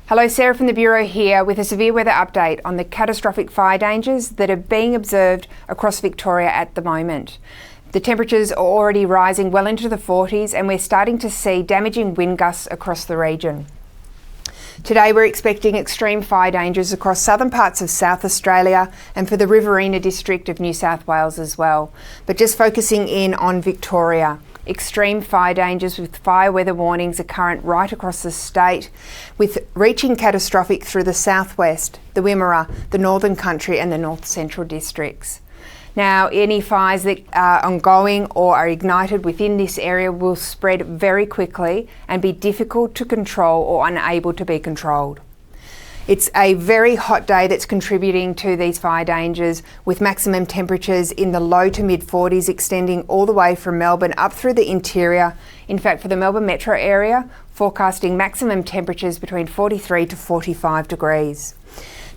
Hello, Sarah from the Bureau here with a severe weather update on the catastrophic fire dangers that are being observed across Victoria at the moment. The temperatures are already rising well into the 40s and we're starting to see damaging wind gusts across the region. Today we're expecting extreme fire dangers across southern parts of South Australia and for the Riverina district of New South Wales as well. But just focusing in on Victoria. Extreme fire dangers with fire weather warnings are current right across the state, with reaching catastrophic through the southwest, the Wimmera, the Northern Country and the North Central districts. Now, any fires that are ongoing or are ignited within this area will spread very quickly and be difficult to control or unable to be controlled. It's a very hot day that's contributing to these fire dangers, with maximum temperatures in the low to mid 40s extending all the way from Melbourne up through the interior. In fact, for the Melbourne metro area, forecasting maximum temperatures between 43 to 45 degrees.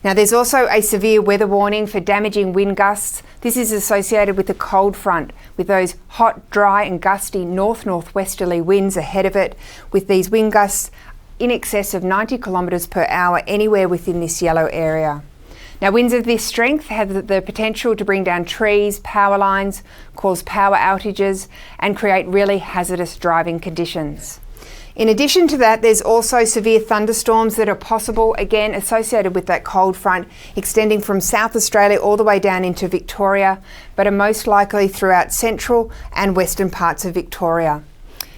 Now, there's also a severe weather warning for damaging wind gusts. This is associated with the cold front, with those hot, dry and gusty north-northwesterly winds ahead of it, with these wind gusts in excess of 90 kilometres per hour anywhere within this yellow area. Now, winds of this strength have the potential to bring down trees, power lines, cause power outages and create really hazardous driving conditions. In addition to that, there's also severe thunderstorms that are possible, again associated with that cold front, extending from South Australia all the way down into Victoria, but are most likely throughout central and western parts of Victoria.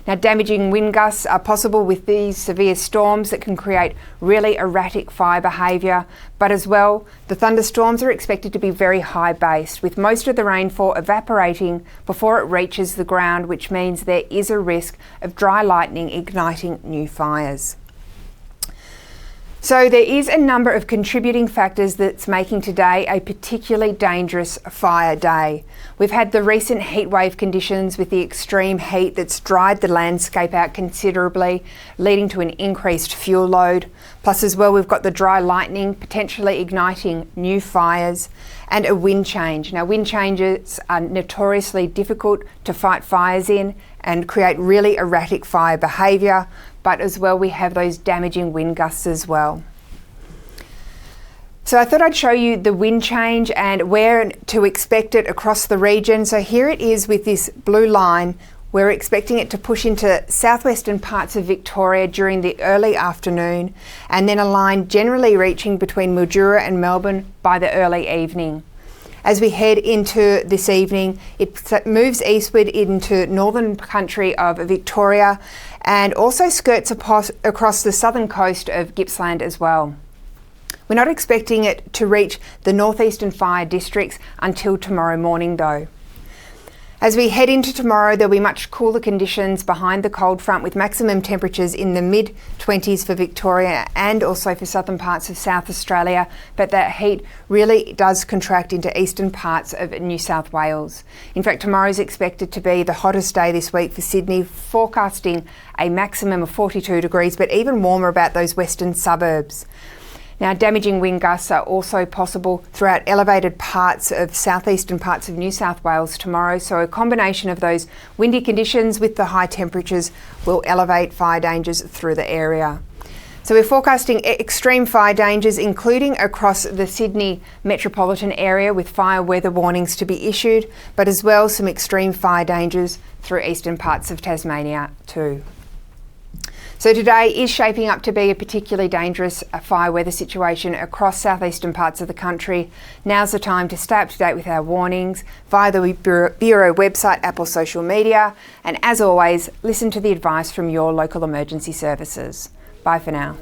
Now, damaging wind gusts are possible with these severe storms that can create really erratic fire behaviour, but as well, the thunderstorms are expected to be very high based, with most of the rainfall evaporating before it reaches the ground, which means there is a risk of dry lightning igniting new fires. So there is a number of contributing factors that's making today a particularly dangerous fire day. We've had the recent heatwave conditions with the extreme heat that's dried the landscape out considerably, leading to an increased fuel load. Plus as well, we've got the dry lightning potentially igniting new fires and a wind change. Now, wind changes are notoriously difficult to fight fires in and create really erratic fire behaviour, but as well we have those damaging wind gusts as well. So I thought I'd show you the wind change and where to expect it across the region. So here it is with this blue line. We're expecting it to push into southwestern parts of Victoria during the early afternoon, and then a line generally reaching between Mildura and Melbourne by the early evening. As we head into this evening, it moves eastward into northern country of Victoria and also skirts across the southern coast of Gippsland as well. We're not expecting it to reach the northeastern fire districts until tomorrow morning though. As we head into tomorrow, there'll be much cooler conditions behind the cold front, with maximum temperatures in the mid-20s for Victoria and also for southern parts of South Australia, but that heat really does contract into eastern parts of New South Wales. In fact, tomorrow is expected to be the hottest day this week for Sydney, forecasting a maximum of 42 degrees, but even warmer about those western suburbs. Now, damaging wind gusts are also possible throughout elevated parts of southeastern parts of New South Wales tomorrow, so a combination of those windy conditions with the high temperatures will elevate fire dangers through the area. So we're forecasting extreme fire dangers, including across the Sydney metropolitan area, with fire weather warnings to be issued, but as well some extreme fire dangers through eastern parts of Tasmania too. So today is shaping up to be a particularly dangerous fire weather situation across southeastern parts of the country. Now's the time to stay up to date with our warnings via the Bureau website, app or social media. And as always, listen to the advice from your local emergency services. Bye for now.